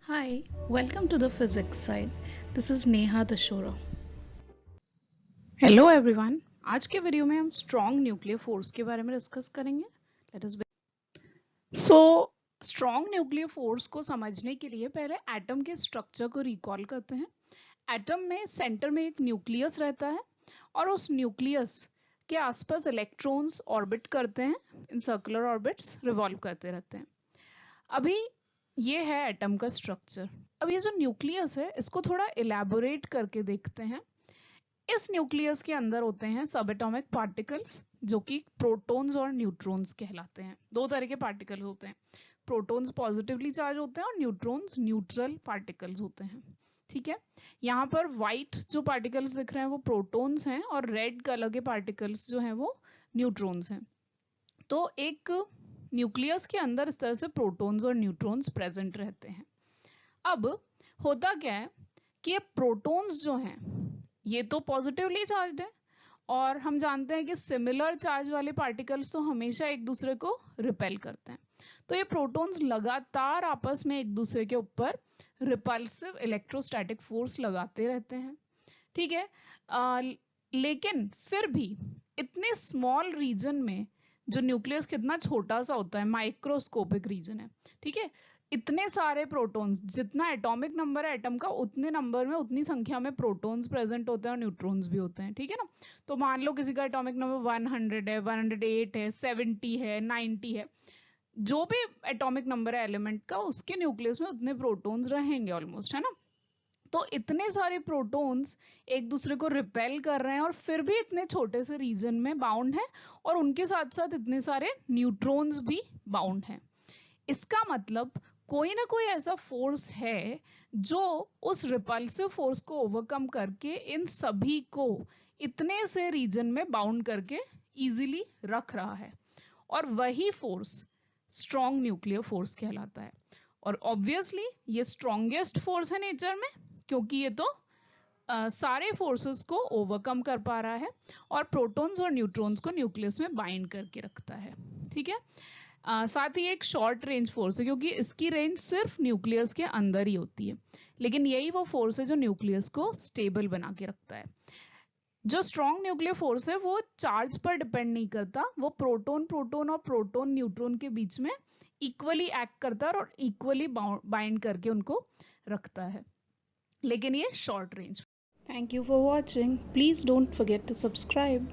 Hi, welcome to the physics side. This is Neha Dashora. Hello everyone. आज के video में हम strong nuclear force के बारे में डिस्कस करेंगे। Let us so strong nuclear force को समझने के लिए पहले एटम के स्ट्रक्चर को रिकॉल करते हैं। एटम में सेंटर में एक न्यूक्लियस रहता है और उस न्यूक्लियस के आसपास इलेक्ट्रॉन्स ऑर्बिट करते हैं, इन सर्कुलर ऑर्बिट्स रिवॉल्व करते रहते हैं। अभी ये है एटम का स्ट्रक्चर। अब ये जो न्यूक्लियस है इसको थोड़ा इलैबोरेट करके देखते हैं। इस न्यूक्लियस के अंदर होते हैं सब एटॉमिक पार्टिकल्स जो कि प्रोटॉन्स और न्यूट्रॉन्स कहलाते हैं। दो तरह के पार्टिकल्स होते हैं, प्रोटॉन्स पॉजिटिवली चार्ज होते हैं और न्यूट्रॉन्स न्यूट्रल पार्टिकल्स होते हैं। ठीक है, यहाँ पर व्हाइट जो पार्टिकल्स दिख रहे हैं वो प्रोटॉन्स हैं और रेड कलर के पार्टिकल्स जो हैं वो न्यूट्रॉन्स हैं। तो एक न्यूक्लियस के अंदर इस तरह से प्रोटॉन्स और न्यूट्रॉन्स प्रेजेंट रहते हैं। अब होता क्या है कि ये प्रोटॉन्स जो हैं ये तो पॉजिटिवली चार्ज है और हम जानते हैं कि सिमिलर चार्ज वाले पार्टिकल्स तो हमेशा एक दूसरे को रिपेल करते हैं। तो ये प्रोटॉन्स लगातार आपस में एक दूसरे के ऊपर रिपल्सिव इलेक्ट्रोस्टैटिक फोर्स लगाते रहते हैं। ठीक है, लेकिन फिर भी इतने स्मॉल रीजन में जो न्यूक्लियस कितना छोटा सा होता है, माइक्रोस्कोपिक रीजन है। ठीक है, इतने सारे प्रोटॉन्स, जितना एटॉमिक नंबर है एटम का उतने नंबर में उतनी संख्या में प्रोटॉन्स प्रेजेंट होते हैं और न्यूट्रॉन्स भी होते हैं। ठीक है ना, तो मान लो किसी का एटॉमिक नंबर 100 है, 108 है, 70 है, 90 है, जो भी एटॉमिक नंबर है एलिमेंट का उसके न्यूक्लियस में उतने प्रोटॉन्स रहेंगे ऑलमोस्ट, है ना। तो इतने सारे प्रोटॉन्स एक दूसरे को रिपेल कर रहे हैं और फिर भी इतने छोटे से रीजन में बाउंड है और उनके साथ साथ इतने सारे न्यूट्रॉन्स भी बाउंड हैं। इसका मतलब कोई ना कोई ऐसा फोर्स है जो उस रिपल्सिव फोर्स को ओवरकम करके इन सभी को इतने से रीजन में बाउंड करके इजीली रख रहा है और वही फोर्स स्ट्रॉन्ग न्यूक्लियर फोर्स कहलाता है। और ऑब्वियसली ये स्ट्रॉन्गेस्ट फोर्स है नेचर में, क्योंकि ये तो सारे फोर्सेस को ओवरकम कर पा रहा है और प्रोटॉन्स और न्यूट्रॉन्स को न्यूक्लियस में बाइंड करके रखता है। ठीक है, साथ ही एक शॉर्ट रेंज फोर्स है क्योंकि इसकी रेंज सिर्फ न्यूक्लियस के अंदर ही होती है, लेकिन यही वो फोर्स है जो न्यूक्लियस को स्टेबल बना के रखता है। जो स्ट्रॉन्ग न्यूक्लियर फोर्स है वो चार्ज पर डिपेंड नहीं करता, वो प्रोटॉन प्रोटॉन और प्रोटॉन न्यूट्रॉन के बीच में इक्वली एक्ट करता है और इक्वली बाइंड करके उनको रखता है, लेकिन ये short range. Thank you for watching. Please don't forget to subscribe.